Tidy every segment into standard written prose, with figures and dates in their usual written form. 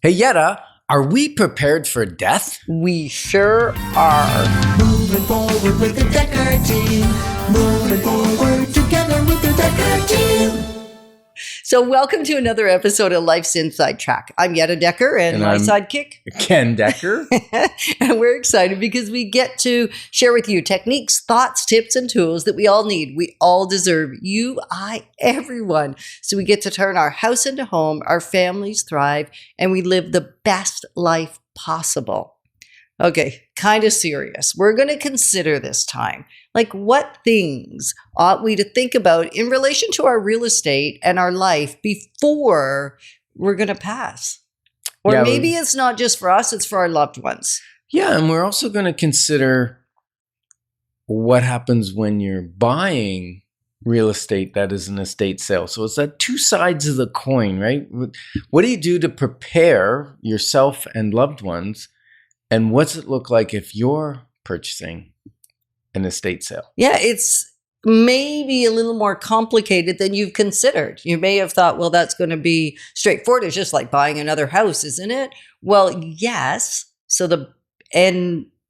Hey, Yetta, are we prepared for death? We sure are. Moving forward with the Dekker Team. Moving forward together with the Dekker Team. So welcome to another episode of Life's Inside Track. I'm Yetta Dekker and my I'm sidekick. Ken Dekker. And we're excited because we get to share with you techniques, thoughts, tips, and tools that we all need. We all deserve. You, I, everyone. So we get to turn our house into home, our families thrive, and we live the best life possible. Okay, kind of serious. We're going to consider this time, like what things ought we to think about in relation to our real estate and our life before we're going to pass? Or Yeah, maybe it's not just for us, it's for our loved ones. Yeah, and we're also going to consider what happens when you're buying real estate that is an estate sale. So it's that two sides of the coin, right? What do you do to prepare yourself and loved ones? And what's it look like if you're purchasing an estate sale? Yeah, it's maybe a little more complicated than you've considered. You may have thought, well, that's going to be straightforward. It's just like buying another house, isn't it? Well, yes.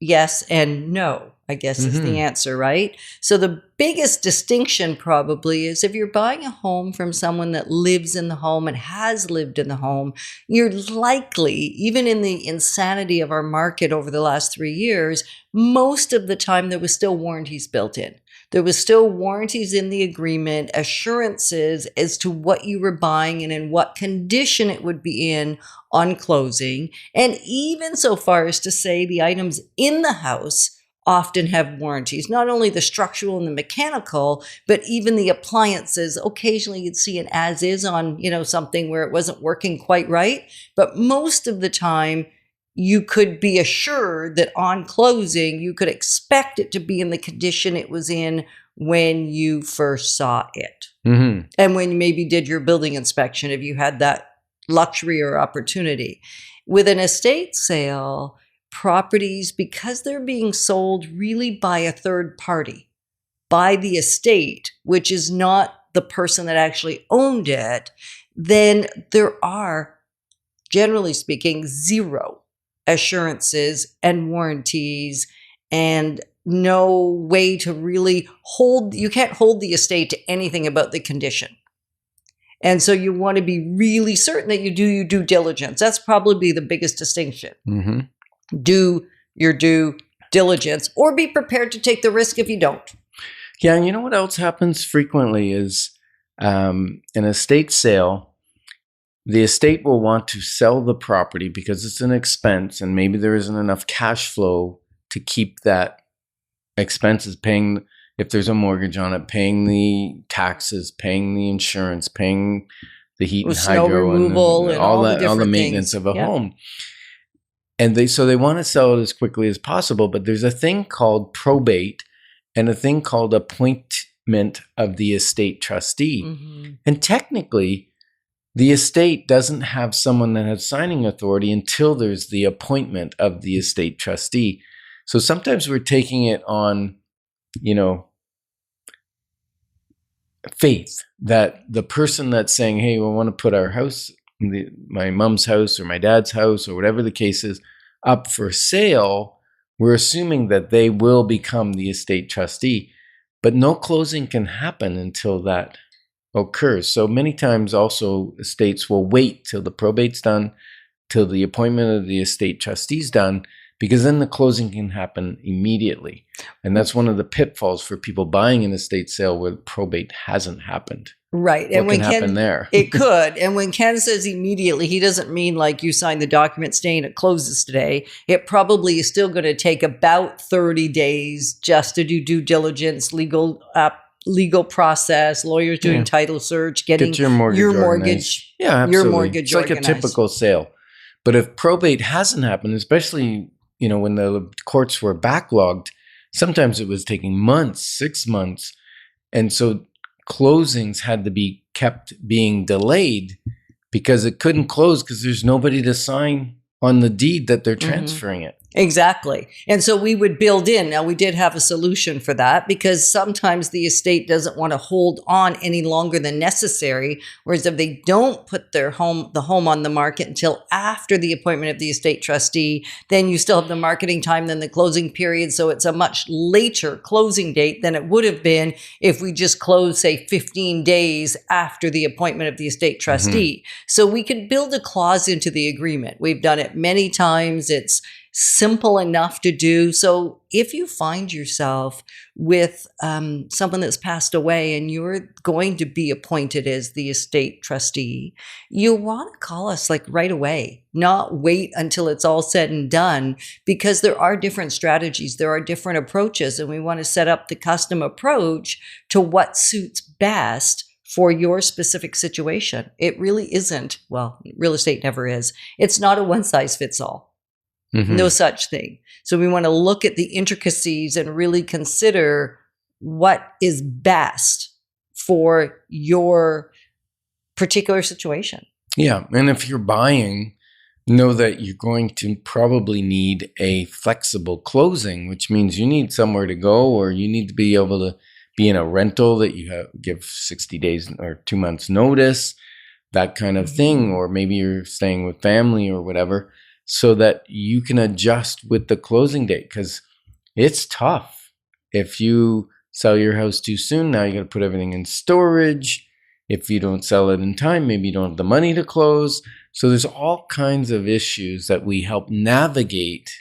Yes and no, I guess is the answer, right? So the biggest distinction probably is if you're buying a home from someone that lives in the home and has lived in the home, you're likely, even in the insanity of our market over the last 3 years, most of the time there was still warranties built in. There was still warranties in the agreement, assurances as to what you were buying and in what condition it would be in on closing. And even so far as to say the items in the house often have warranties, not only the structural and the mechanical, but even the appliances. Occasionally you'd see an as is on, something where it wasn't working quite right. But most of the time, you could be assured that on closing, you could expect it to be in the condition it was in when you first saw it. Mm-hmm. And when you maybe did your building inspection, if you had that luxury or opportunity. With an estate sale, properties, because they're being sold really by a third party, by the estate, which is not the person that actually owned it, then there are, generally speaking, zero assurances and warranties and no way to really you can't hold the estate to anything about the condition. And so you want to be really certain that you do your due diligence. That's probably the biggest distinction. Mm-hmm. Do your due diligence or be prepared to take the risk if you don't. Yeah, and you know what else happens frequently is an estate sale. The estate will want to sell the property because it's an expense and maybe there isn't enough cash flow to keep that expenses, paying, if there's a mortgage on it, paying the taxes, paying the insurance, paying the heat and snow hydro removal and all the maintenance of a home. And they want to sell it as quickly as possible, but there's a thing called probate and a thing called appointment of the estate trustee. Mm-hmm. And technically, the estate doesn't have someone that has signing authority until there's the appointment of the estate trustee. So sometimes we're taking it on, faith that the person that's saying, hey, we want to put our house, my mom's house or my dad's house or whatever the case is, up for sale, we're assuming that they will become the estate trustee. But no closing can happen until that occurs. So many times also estates will wait till the probate's done, till the appointment of the estate trustee's done, because then the closing can happen immediately. And that's one of the pitfalls for people buying an estate sale where probate hasn't happened. Right. What can happen there? It could. And when Ken says immediately, he doesn't mean like you sign the document saying it closes today. It probably is still going to take about 30 days just to do due diligence, legal process, lawyers doing title search, getting your mortgage. Yeah, absolutely. Your mortgage it's like organized. A typical sale. But if probate hasn't happened, especially when the courts were backlogged, sometimes it was taking months, 6 months. And so closings had to be kept being delayed because it couldn't close because there's nobody to sign on the deed that they're transferring it. Exactly. And so we would build in. Now, we did have a solution for that because sometimes the estate doesn't want to hold on any longer than necessary. Whereas if they don't put the home on the market until after the appointment of the estate trustee, then you still have the marketing time, then the closing period. So it's a much later closing date than it would have been if we just closed, say, 15 days after the appointment of the estate trustee. So we could build a clause into the agreement. We've done it many times. It's simple enough to do. So if you find yourself with someone that's passed away and you're going to be appointed as the estate trustee, you want to call us like right away, not wait until it's all said and done, because there are different strategies. There are different approaches, and we want to set up the custom approach to what suits best for your specific situation. It really isn't, well, real estate never is. It's not a one size fits all. No such thing. So we want to look at the intricacies and really consider what is best for your particular situation. Yeah. And if you're buying, know that you're going to probably need a flexible closing, which means you need somewhere to go, or you need to be able to be in a rental that you give 60 days or 2 months notice, that kind of thing. Or maybe you're staying with family or whatever, so that you can adjust with the closing date, because it's tough. If you sell your house too soon, now you got to put everything in storage. If you don't sell it in time, maybe you don't have the money to close. So there's all kinds of issues that we help navigate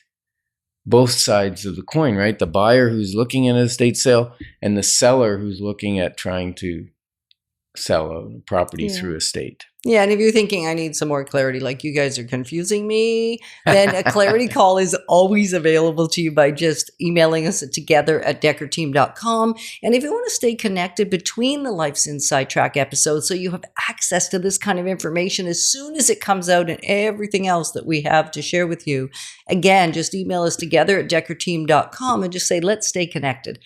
both sides of the coin, right? The buyer who's looking at an estate sale and the seller who's looking at trying to sell a property through estate. Yeah, and if you're thinking, I need some more clarity, like you guys are confusing me, then a clarity call is always available to you by just emailing us at together@dekkerteam.com. And if you want to stay connected between the Life's Inside Track episodes, so you have access to this kind of information as soon as it comes out and everything else that we have to share with you, again, just email us together@dekkerteam.com and just say, let's stay connected.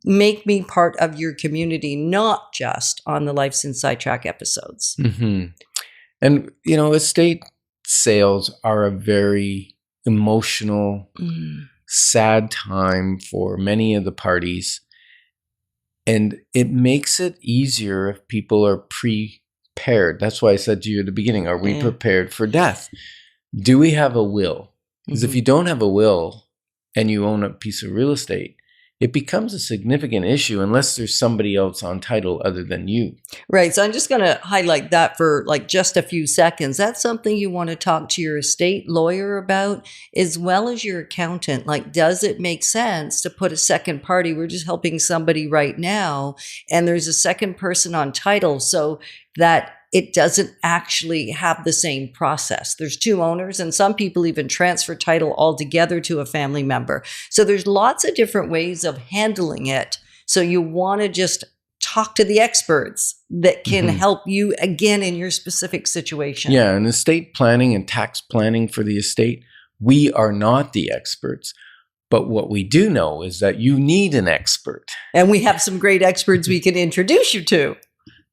Make me part of your community, not just on the Life's Inside Track episodes. And, you know, estate sales are a very emotional, sad time for many of the parties. And it makes it easier if people are prepared. That's why I said to you at the beginning, are we prepared for death? Do we have a will? Because if you don't have a will and you own a piece of real estate, it becomes a significant issue unless there's somebody else on title other than you. Right. So I'm just going to highlight that for like just a few seconds. That's something you want to talk to your estate lawyer about, as well as your accountant. Like, does it make sense to put a second party? We're just helping somebody right now, and there's a second person on title so that it doesn't actually have the same process. There's two owners, and some people even transfer title altogether to a family member. So there's lots of different ways of handling it. So you want to just talk to the experts that can help you, again, in your specific situation. Yeah, and estate planning and tax planning for the estate, we are not the experts. But what we do know is that you need an expert. And we have some great experts we can introduce you to.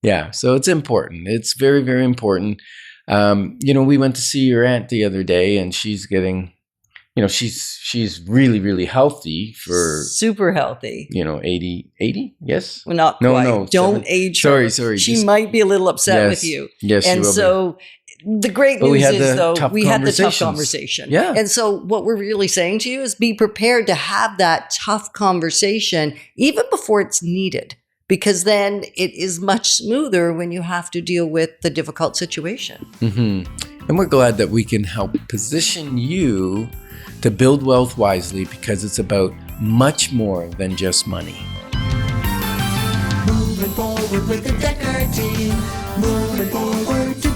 Yeah, so it's important. It's very, very important. You know, we went to see your aunt the other day, and she's getting, you know, she's really, really healthy for super healthy. You know, 80, yes? Well, not no, quite. no. Don't age her. Sorry. She might be a little upset with you. Yes, and she will so the great news is, though, we had the tough conversation. Yeah. And so what we're really saying to you is be prepared to have that tough conversation even before it's needed. Because then it is much smoother when you have to deal with the difficult situation. And we're glad that we can help position you to build wealth wisely, because it's about much more than just money. Moving forward with the Dekker Team. Moving forward together.